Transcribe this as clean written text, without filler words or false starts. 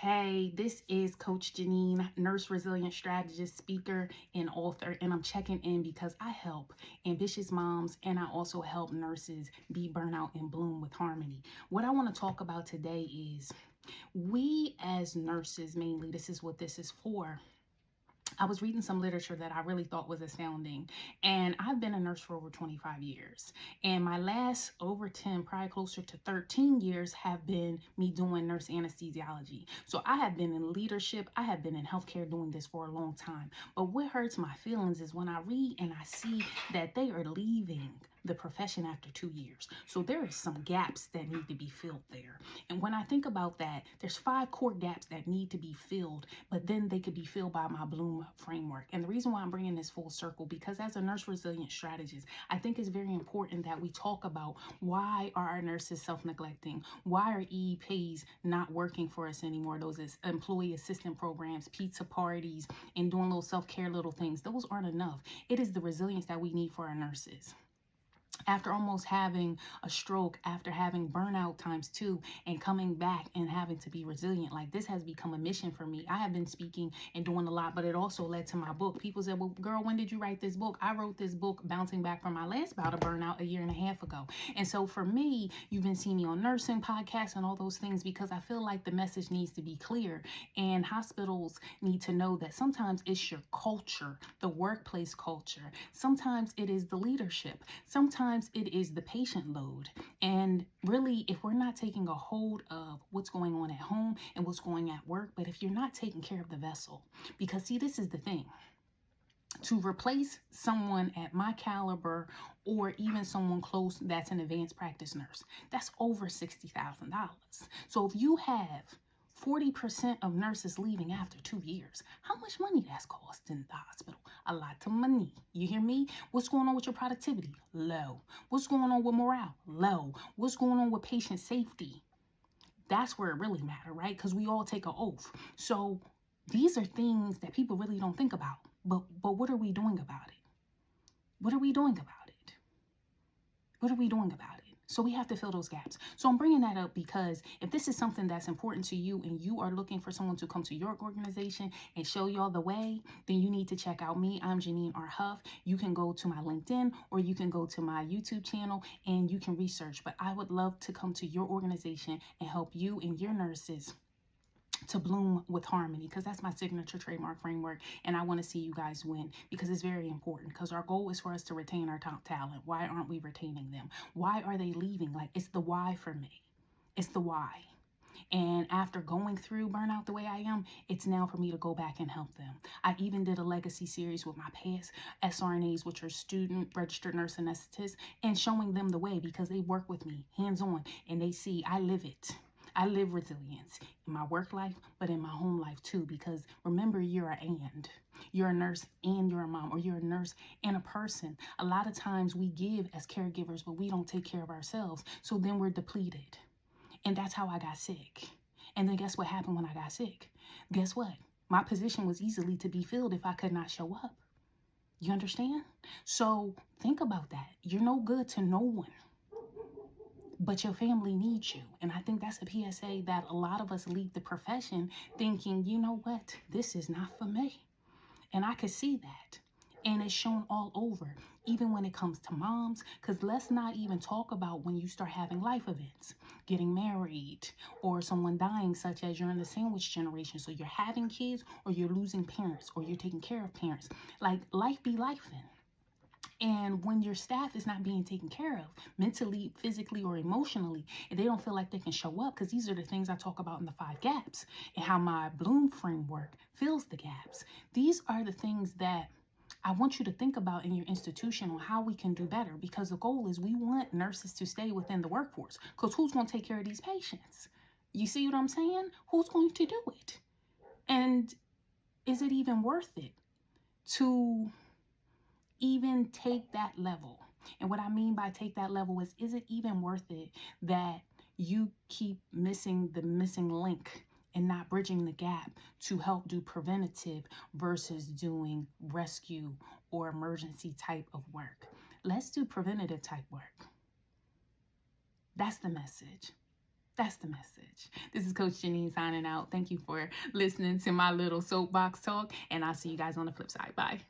Hey, this is Coach Jineen, nurse, resilience strategist, speaker, and author, and I'm checking in because I help ambitious moms and I also help nurses be burnout and bloom with harmony. What I want to talk about today is we as nurses, mainly, this is what this is for. I was reading some literature that I really thought was astounding. And I've been a nurse for over 25 years. And my last over 10, probably closer to 13 years, have been me doing nurse anesthesiology. So I have been in leadership, I have been in healthcare doing this for a long time. But what hurts my feelings is when I read and I see that they are leaving the profession after 2 years. So there are some gaps that need to be filled there. And when I think about that, there's 5 core gaps that need to be filled, but then they could be filled by my Bloom framework. And the reason why I'm bringing this full circle, because as a nurse resilience strategist, I think it's very important that we talk about why are our nurses self-neglecting? Why are EEPs not working for us anymore? Those employee assistant programs, pizza parties, and doing little self-care little things. Those aren't enough. It is the resilience that we need for our nurses. After almost having a stroke, after having burnout times 2 and coming back and having to be resilient, like this has become a mission for me. I have been speaking and doing a lot, but it also led to my book. People said, well, girl, when did you write this book? I wrote this book bouncing back from my last bout of burnout a year and a half ago. And so for me, you've been seeing me on nursing podcasts and all those things because I feel like the message needs to be clear, and hospitals need to know that sometimes it's your culture, the workplace culture. Sometimes it is the leadership. Sometimes it is the patient load. And really, if we're not taking a hold of what's going on at home and what's going at work, but if you're not taking care of the vessel, because see, this is the thing. To replace someone at my caliber or even someone close that's an advanced practice nurse, that's over $60,000. So if you have 40% of nurses leaving after 2 years, how much money that's costing the hospital? A lot of money. You hear me? What's going on with your productivity? Low. What's going on with morale? Low. What's going on with patient safety? That's where it really matters, right? Because we all take an oath. So these are things that people really don't think about. But what are we doing about it? What are we doing about it? What are we doing about it? So we have to fill those gaps. So I'm bringing that up because if this is something that's important to you and you are looking for someone to come to your organization and show y'all the way, then you need to check out me. I'm Jineen R. Huff. You can go to my LinkedIn or you can go to my YouTube channel and you can research. But I would love to come to your organization and help you and your nurses to bloom with harmony, because that's my signature trademark framework, and I want to see you guys win because it's very important, because our goal is for us to retain our top talent. Why aren't we retaining them? Why are they leaving? Like, it's the why for me. It's the why. And after going through burnout the way I am, it's now for me to go back and help them. I even did a legacy series with my past SRNAs, which are student registered nurse anesthetists, and showing them the way because they work with me hands-on and they see I live it. I live resilience in my work life, but in my home life too, because remember, you're a nurse and you're a mom, or you're a nurse and a person. A lot of times we give as caregivers, but we don't take care of ourselves. So then we're depleted. And that's how I got sick. And then guess what happened when I got sick? Guess what? My position was easily to be filled if I could not show up. You understand? So think about that. You're no good to no one, but your family needs you. And I think that's a PSA that a lot of us leave the profession thinking, you know what, this is not for me. And I could see that. And it's shown all over, even when it comes to moms, because let's not even talk about when you start having life events, getting married, or someone dying, such as you're in the sandwich generation. So you're having kids, or you're losing parents, or you're taking care of parents. Like, life be life then. And when your staff is not being taken care of mentally, physically, or emotionally, and they don't feel like they can show up, because these are the things I talk about in the 5 gaps and how my Bloom framework fills the gaps. These are the things that I want you to think about in your institution on how we can do better, because the goal is we want nurses to stay within the workforce, because who's going to take care of these patients? You see what I'm saying? Who's going to do it? And is it even worth it to even take that level? And what I mean by take that level is it even worth it that you keep missing the missing link and not bridging the gap to help do preventative versus doing rescue or emergency type of work? Let's do preventative type work. That's the message. That's the message. This is Coach Jineen signing out. Thank you for listening to my little soapbox talk, and I'll see you guys on the flip side. Bye.